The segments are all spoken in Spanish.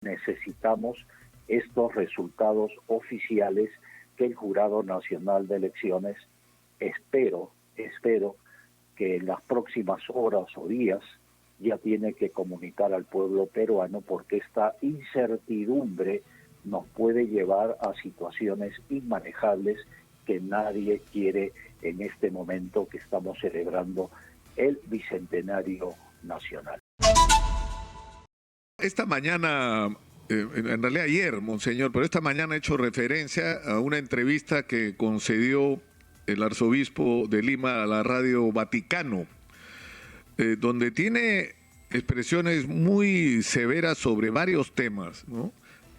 necesitamos estos resultados oficiales que el Jurado Nacional de Elecciones, espero que en las próximas horas o días ya tiene que comunicar al pueblo peruano, porque esta incertidumbre nos puede llevar a situaciones inmanejables que nadie quiere en este momento que estamos celebrando el Bicentenario Nacional. Esta mañana, en realidad ayer, monseñor, pero esta mañana he hecho referencia a una entrevista que concedió el arzobispo de Lima a la radio Vaticano, donde tiene expresiones muy severas sobre varios temas, ¿no?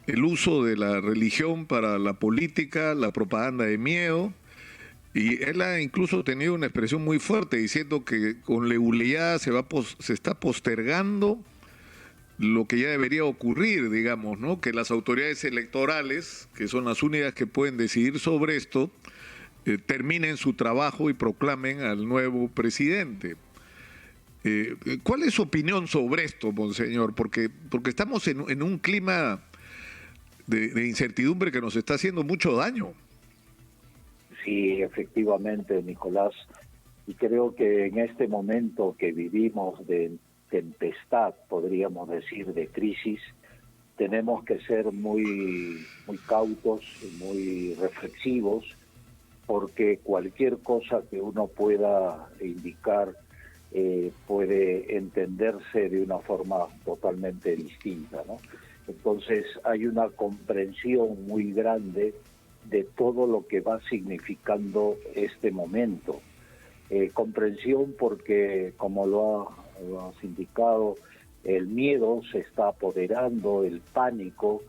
El uso de la religión para la política, la propaganda de miedo, y él ha incluso tenido una expresión muy fuerte diciendo que con Leuleá se está postergando lo que ya debería ocurrir, digamos, ¿no? Que las autoridades electorales, que son las únicas que pueden decidir sobre esto, terminen su trabajo y proclamen al nuevo presidente. ¿Cuál es su opinión sobre esto, monseñor? Porque estamos en un clima de incertidumbre que nos está haciendo mucho daño. Sí, efectivamente, Nicolás, y creo que en este momento que vivimos de tempestad, podríamos decir, de crisis, tenemos que ser muy cautos, muy reflexivos, porque cualquier cosa que uno pueda indicar puede entenderse de una forma totalmente distinta, ¿no? Entonces hay una comprensión muy grande de todo lo que va significando este momento. Comprensión porque, como lo has indicado, el miedo se está apoderando, el pánico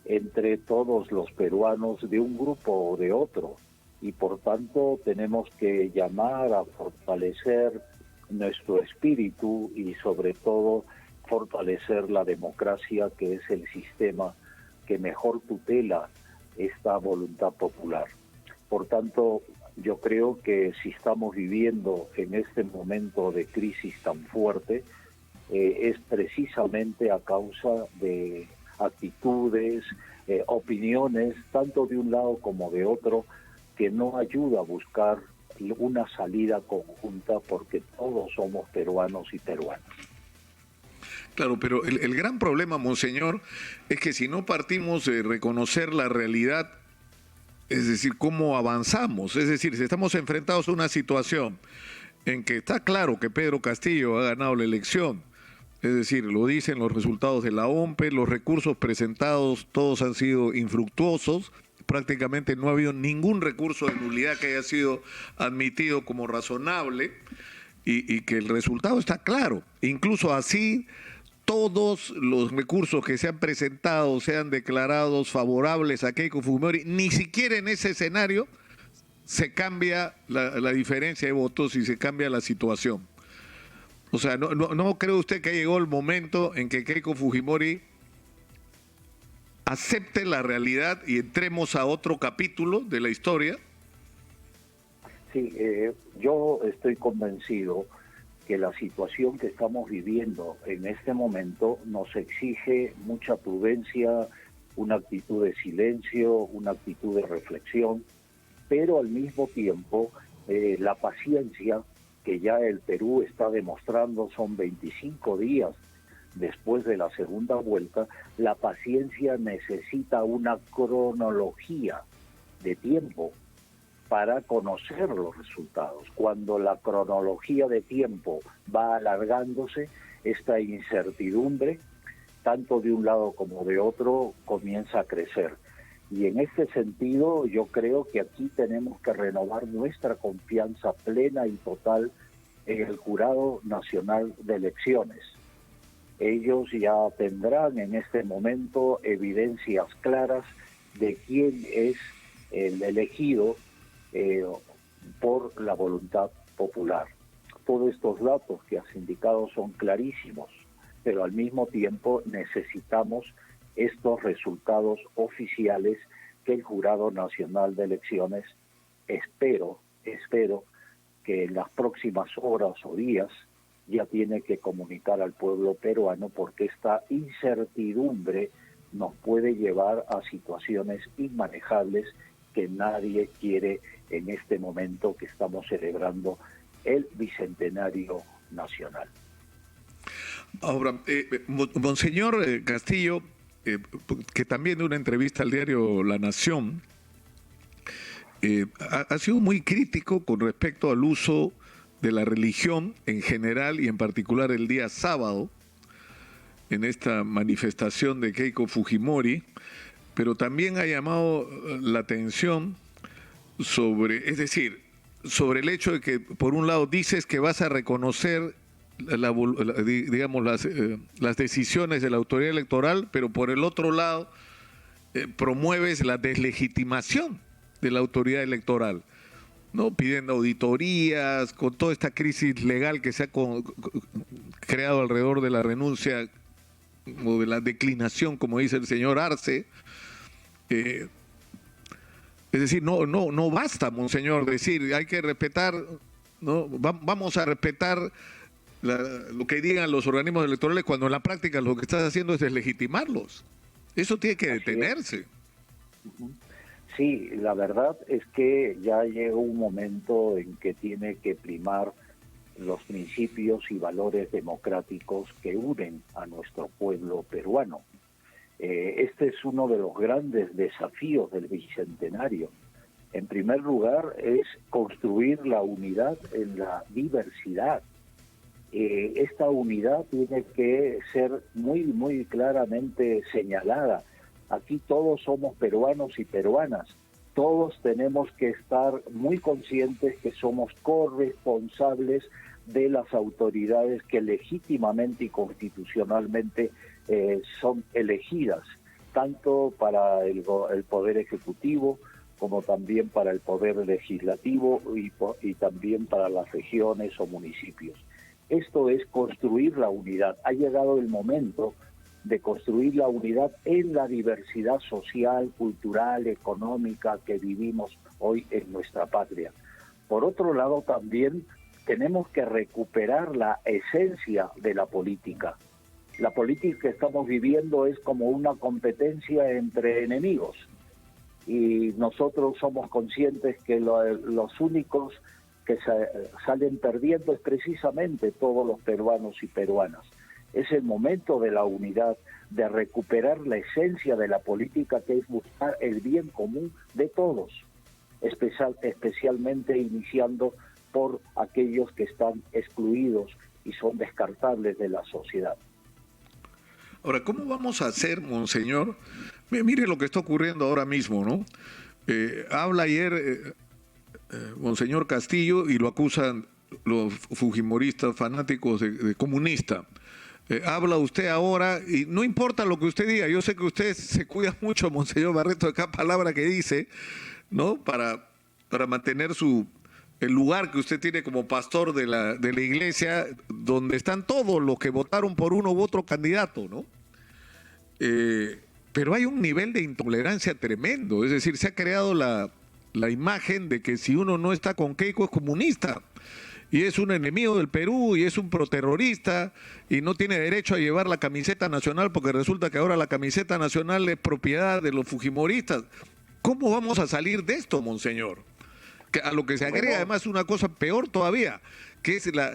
entre todos los peruanos de un grupo o de otro, y por tanto tenemos que llamar a fortalecer nuestro espíritu y sobre todo fortalecer la democracia, que es el sistema que mejor tutela esta voluntad popular. Por tanto, yo creo que si estamos viviendo en este momento de crisis tan fuerte, es precisamente a causa de actitudes, opiniones, tanto de un lado como de otro, que no ayuda a buscar una salida conjunta, porque todos somos peruanos y peruanas. Claro, pero el gran problema, monseñor, es que si no partimos de reconocer la realidad, es decir, cómo avanzamos, es decir, si estamos enfrentados a una situación en que está claro que Pedro Castillo ha ganado la elección, es decir, lo dicen los resultados de la OMPE, los recursos presentados todos han sido infructuosos, prácticamente no ha habido ningún recurso de nulidad que haya sido admitido como razonable, y que el resultado está claro, incluso así todos los recursos que se han presentado sean declarados favorables a Keiko Fujimori, ni siquiera en ese escenario se cambia la diferencia de votos y se cambia la situación. O sea, ¿no cree usted que llegó el momento en que Keiko Fujimori acepte la realidad y entremos a otro capítulo de la historia? Sí, yo estoy convencido que la situación que estamos viviendo en este momento nos exige mucha prudencia, una actitud de silencio, una actitud de reflexión, pero al mismo tiempo la paciencia que ya el Perú está demostrando. Son 25 días después de la segunda vuelta. La paciencia necesita una cronología de tiempo para conocer los resultados. Cuando la cronología de tiempo va alargándose, esta incertidumbre, tanto de un lado como de otro, comienza a crecer. Y en este sentido, yo creo que aquí tenemos que renovar nuestra confianza plena y total en el Jurado Nacional de Elecciones. Ellos ya tendrán en este momento evidencias claras de quién es el elegido por la voluntad popular. Todos estos datos que has indicado son clarísimos, pero al mismo tiempo necesitamos estos resultados oficiales que el Jurado Nacional de Elecciones, espero que en las próximas horas o días ya tiene que comunicar al pueblo peruano, porque esta incertidumbre nos puede llevar a situaciones inmanejables que nadie quiere en este momento que estamos celebrando el Bicentenario Nacional. Ahora, Monseñor Castillo, que también de una entrevista al diario La Nación, ha sido muy crítico con respecto al uso de la religión en general y en particular el día sábado, en esta manifestación de Keiko Fujimori, pero también ha llamado la atención sobre, es decir, sobre el hecho de que por un lado dices que vas a reconocer digamos las decisiones de la autoridad electoral, pero por el otro lado promueves la deslegitimación de la autoridad electoral, ¿no? Pidiendo auditorías, con toda esta crisis legal que se ha creado alrededor de la renuncia o de la declinación, como dice el señor Arce. Es decir, no basta, monseñor, decir hay que respetar, ¿no? Vamos a respetar lo que digan los organismos electorales cuando en la práctica lo que estás haciendo es deslegitimarlos. Eso tiene que detenerse. Sí, la verdad es que ya llegó un momento en que tiene que primar los principios y valores democráticos que unen a nuestro pueblo peruano. Este es uno de los grandes desafíos del Bicentenario. En primer lugar, es construir la unidad en la diversidad. Esta unidad tiene que ser muy claramente señalada. Aquí todos somos peruanos y peruanas. Todos tenemos que estar muy conscientes que somos corresponsables de las autoridades que legítimamente y constitucionalmente son elegidas, tanto para el Poder Ejecutivo como también para el Poder Legislativo y también para las regiones o municipios. Esto es construir la unidad. Ha llegado el momento de construir la unidad en la diversidad social, cultural, económica que vivimos hoy en nuestra patria. Por otro lado, también tenemos que recuperar la esencia de la política. La política que estamos viviendo es como una competencia entre enemigos y nosotros somos conscientes que los únicos que salen perdiendo es precisamente todos los peruanos y peruanas. Es el momento de la unidad, de recuperar la esencia de la política, que es buscar el bien común de todos, especialmente iniciando por aquellos que están excluidos y son descartables de la sociedad. Ahora, ¿cómo vamos a hacer, monseñor? Mire lo que está ocurriendo ahora mismo, ¿no? Habla ayer monseñor Castillo y lo acusan los fujimoristas fanáticos de comunista. Habla usted ahora y no importa lo que usted diga, yo sé que usted se cuida mucho, monseñor Barreto, de cada palabra que dice, ¿no? Para mantener el lugar que usted tiene como pastor de la iglesia, donde están todos los que votaron por uno u otro candidato, ¿no? Pero hay un nivel de intolerancia tremendo, es decir, se ha creado la imagen de que si uno no está con Keiko es comunista y es un enemigo del Perú y es un proterrorista y no tiene derecho a llevar la camiseta nacional porque resulta que ahora la camiseta nacional es propiedad de los fujimoristas. ¿Cómo vamos a salir de esto, monseñor? Que a lo que se agrega además una cosa peor todavía, que es la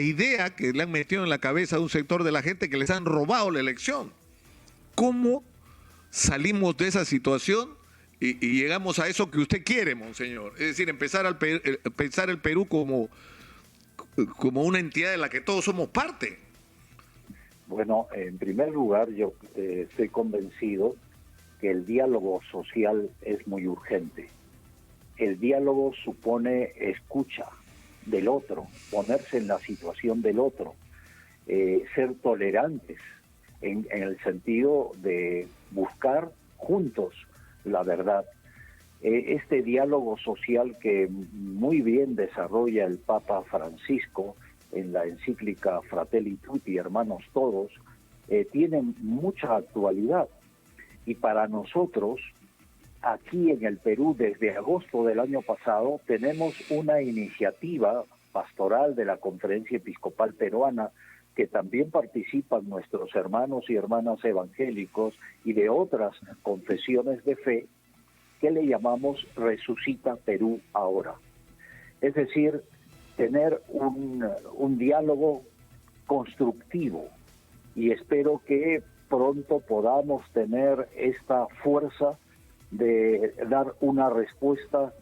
idea que le han metido en la cabeza a un sector de la gente que les han robado la elección. ¿Cómo salimos de esa situación y llegamos a eso que usted quiere, monseñor? Es decir, empezar a pensar el Perú como una entidad de la que todos somos parte. Bueno, en primer lugar, yo estoy convencido que el diálogo social es muy urgente. El diálogo supone escucha del otro, ponerse en la situación del otro, ser tolerantes en el sentido de buscar juntos la verdad. Este diálogo social que muy bien desarrolla el Papa Francisco en la encíclica Fratelli Tutti, hermanos todos, tiene mucha actualidad. Y para nosotros, aquí en el Perú, desde agosto del año pasado, tenemos una iniciativa pastoral de la Conferencia Episcopal Peruana que también participan nuestros hermanos y hermanas evangélicos y de otras confesiones de fe, que le llamamos Resucita Perú Ahora. Es decir, tener un diálogo constructivo, y espero que pronto podamos tener esta fuerza de dar una respuesta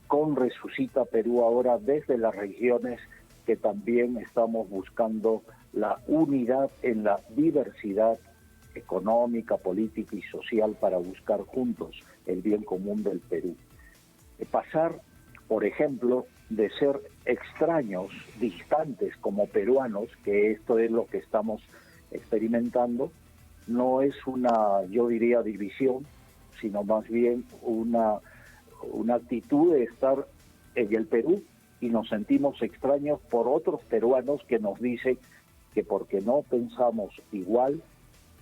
con Resucita Perú Ahora desde las regiones, que también estamos buscando la unidad en la diversidad económica, política y social para buscar juntos el bien común del Perú. Pasar, por ejemplo, de ser extraños, distantes como peruanos, que esto es lo que estamos experimentando, no es una, yo diría, división, sino más bien una actitud de estar en el Perú y nos sentimos extraños por otros peruanos que nos dicen que porque no pensamos igual,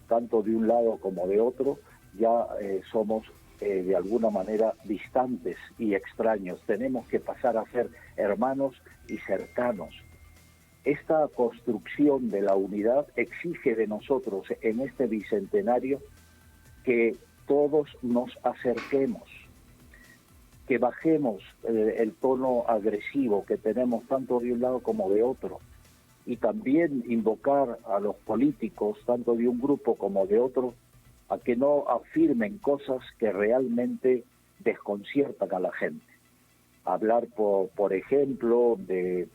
tanto de un lado como de otro, ya somos de alguna manera distantes y extraños. Tenemos que pasar a ser hermanos y cercanos. Esta construcción de la unidad exige de nosotros en este bicentenario que todos nos acerquemos, que bajemos el tono agresivo que tenemos tanto de un lado como de otro, y también invocar a los políticos, tanto de un grupo como de otro, a que no afirmen cosas que realmente desconciertan a la gente. Hablar, por ejemplo, de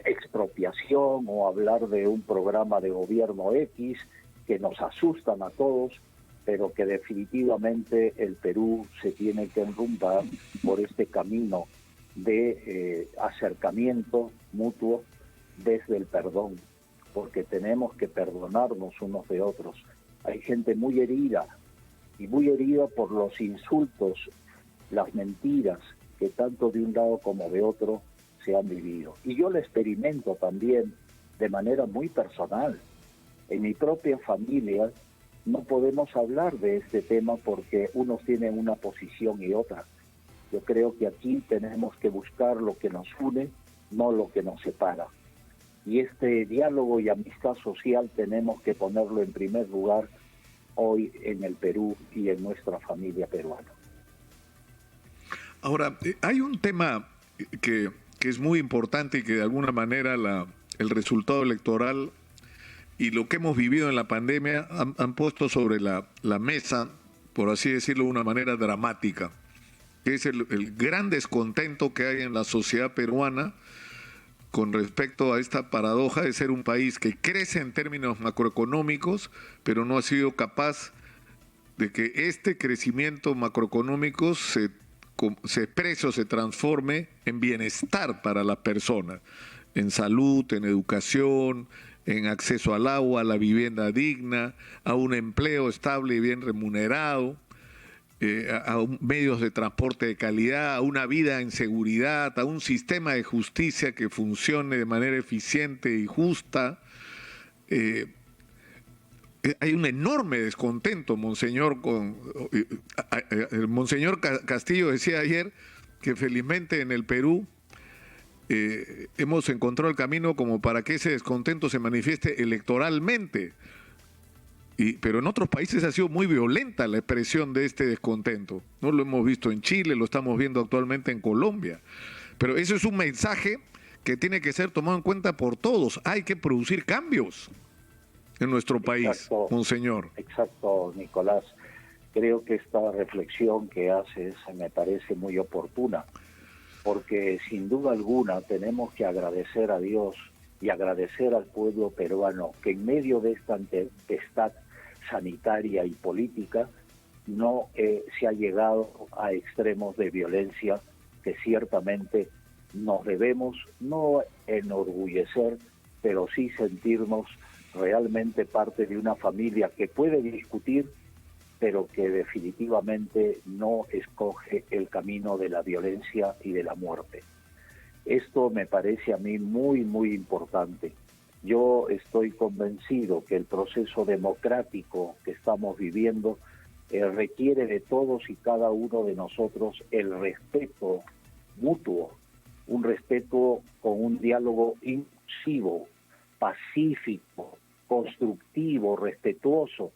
expropiación, o hablar de un programa de gobierno X que nos asustan a todos, pero que definitivamente el Perú se tiene que enrumbar por este camino de acercamiento mutuo desde el perdón, porque tenemos que perdonarnos unos de otros. Hay gente muy herida, y muy herida por los insultos, las mentiras que tanto de un lado como de otro se han vivido. Y yo lo experimento también de manera muy personal. En mi propia familia no podemos hablar de este tema porque unos tienen una posición y otra. Yo creo que aquí tenemos que buscar lo que nos une, no lo que nos separa. Y este diálogo y amistad social tenemos que ponerlo en primer lugar hoy en el Perú y en nuestra familia peruana. Ahora, hay un tema que es muy importante y que de alguna manera el resultado electoral y lo que hemos vivido en la pandemia han puesto sobre la mesa, por así decirlo de una manera dramática, que es el gran descontento que hay en la sociedad peruana con respecto a esta paradoja de ser un país que crece en términos macroeconómicos, pero no ha sido capaz de que este crecimiento macroeconómico se exprese o se transforme en bienestar para las personas, en salud, en educación, en acceso al agua, a la vivienda digna, a un empleo estable y bien remunerado, a medios de transporte de calidad, a una vida en seguridad, a un sistema de justicia que funcione de manera eficiente y justa. Hay un enorme descontento, Monseñor. El Monseñor Castillo decía ayer que felizmente en el Perú hemos encontrado el camino como para que ese descontento se manifieste electoralmente. Pero en otros países ha sido muy violenta la expresión de este descontento. No lo hemos visto en Chile, lo estamos viendo actualmente en Colombia. Pero eso es un mensaje que tiene que ser tomado en cuenta por todos. Hay que producir cambios en nuestro país, exacto, Monseñor. Exacto, Nicolás. Creo que esta reflexión que haces me parece muy oportuna, porque sin duda alguna tenemos que agradecer a Dios y agradecer al pueblo peruano que en medio de esta tempestad sanitaria y política no se ha llegado a extremos de violencia que ciertamente nos debemos no enorgullecer, pero sí sentirnos realmente parte de una familia que puede discutir, pero que definitivamente no escoge el camino de la violencia y de la muerte. Esto me parece a mí muy, muy importante. Yo estoy convencido que el proceso democrático que estamos viviendo requiere de todos y cada uno de nosotros el respeto mutuo, un respeto con un diálogo inclusivo, pacífico, constructivo, respetuoso.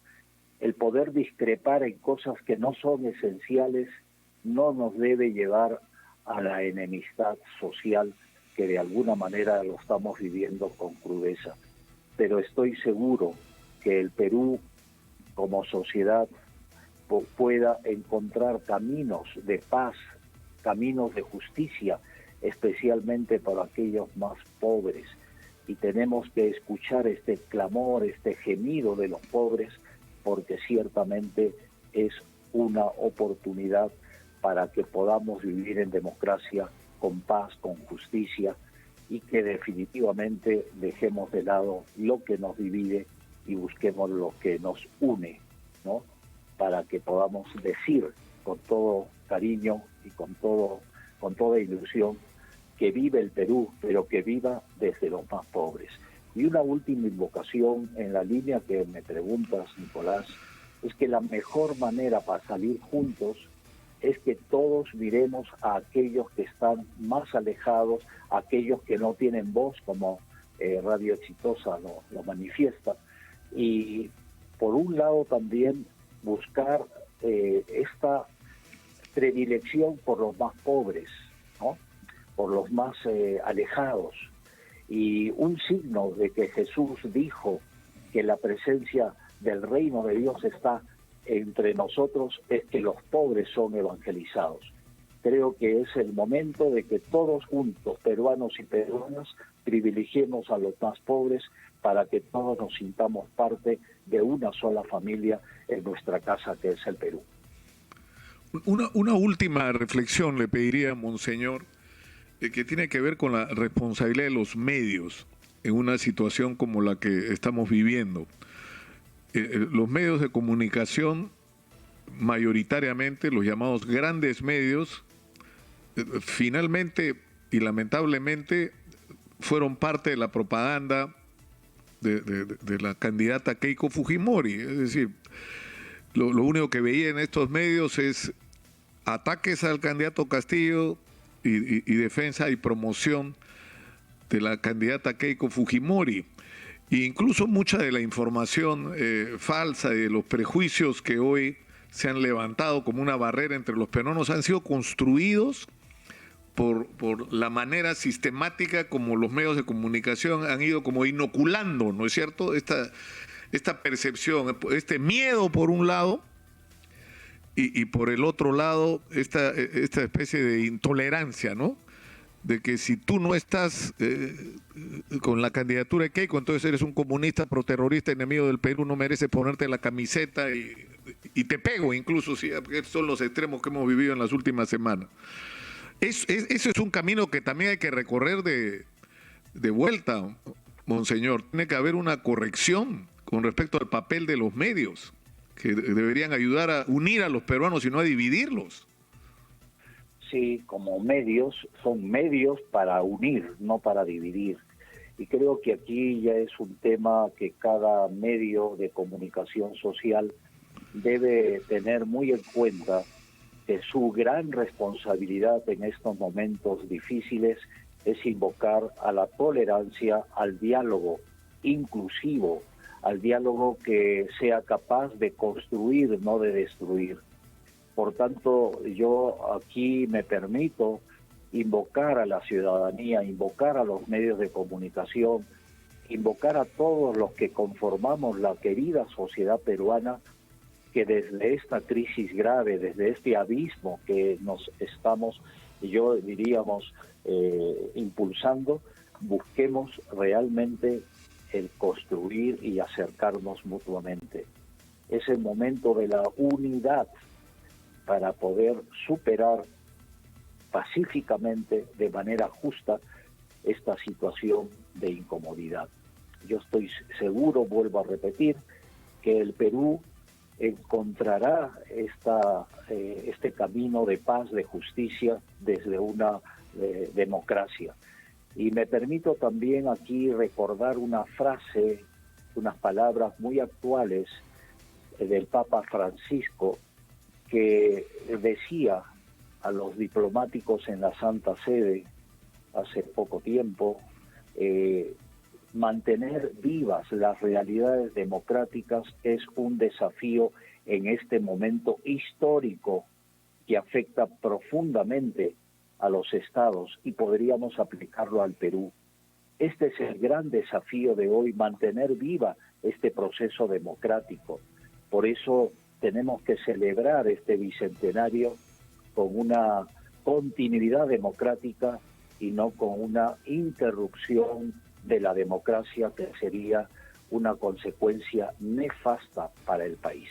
El poder discrepar en cosas que no son esenciales no nos debe llevar a la enemistad social que de alguna manera lo estamos viviendo con crudeza. Pero estoy seguro que el Perú como sociedad pueda encontrar caminos de paz, caminos de justicia, especialmente para aquellos más pobres. Y tenemos que escuchar este clamor, este gemido de los pobres, porque ciertamente es una oportunidad para que podamos vivir en democracia, con paz, con justicia, y que definitivamente dejemos de lado lo que nos divide y busquemos lo que nos une, ¿no? Para que podamos decir con todo cariño y con toda ilusión que vive el Perú, pero que viva desde los más pobres. Y una última invocación en la línea que me preguntas, Nicolás, es que la mejor manera para salir juntos es que todos miremos a aquellos que están más alejados, a aquellos que no tienen voz, como Radio Exitosa lo manifiesta, y por un lado también buscar esta predilección por los más pobres, ¿no? Por los más alejados. Y un signo de que Jesús dijo que la presencia del reino de Dios está entre nosotros es que los pobres son evangelizados. Creo que es el momento de que todos juntos, peruanos y peruanas, privilegiemos a los más pobres para que todos nos sintamos parte de una sola familia en nuestra casa, que es el Perú. Una última reflexión le pediría, monseñor, que tiene que ver con la responsabilidad de los medios en una situación como la que estamos viviendo. Los medios de comunicación, mayoritariamente los llamados grandes medios, finalmente y lamentablemente fueron parte de la propaganda de la candidata Keiko Fujimori. Es decir, lo único que veía en estos medios es ataques al candidato Castillo y defensa y promoción de la candidata Keiko Fujimori. E incluso mucha de la información falsa y de los prejuicios que hoy se han levantado como una barrera entre los peruanos han sido construidos por la manera sistemática como los medios de comunicación han ido como inoculando, ¿no es cierto?, esta percepción, este miedo por un lado y por el otro lado esta especie de intolerancia, ¿no?, de que si tú no estás con la candidatura de Keiko, entonces eres un comunista, proterrorista, enemigo del Perú, no mereces ponerte la camiseta y te pego incluso, sí, porque son los extremos que hemos vivido en las últimas semanas. Eso es un camino que también hay que recorrer de vuelta, monseñor. Tiene que haber una corrección con respecto al papel de los medios, que deberían ayudar a unir a los peruanos y no a dividirlos. Sí, como medios, son medios para unir, no para dividir. Y creo que aquí ya es un tema que cada medio de comunicación social debe tener muy en cuenta, que su gran responsabilidad en estos momentos difíciles es invocar a la tolerancia, al diálogo inclusivo, al diálogo que sea capaz de construir, no de destruir. Por tanto, yo aquí me permito invocar a la ciudadanía, invocar a los medios de comunicación, invocar a todos los que conformamos la querida sociedad peruana, que desde esta crisis grave, desde este abismo que nos estamos, yo diríamos, impulsando, busquemos realmente el construir y acercarnos mutuamente. Es el momento de la unidad para poder superar pacíficamente, de manera justa, esta situación de incomodidad. Yo estoy seguro, vuelvo a repetir, que el Perú encontrará este camino de paz, de justicia, desde una democracia. Y me permito también aquí recordar una frase, unas palabras muy actuales del Papa Francisco, que decía a los diplomáticos en la Santa Sede hace poco tiempo, mantener vivas las realidades democráticas es un desafío en este momento histórico que afecta profundamente a los estados y podríamos aplicarlo al Perú. Este es el gran desafío de hoy, mantener viva este proceso democrático. Por eso tenemos que celebrar este bicentenario con una continuidad democrática y no con una interrupción de la democracia que sería una consecuencia nefasta para el país.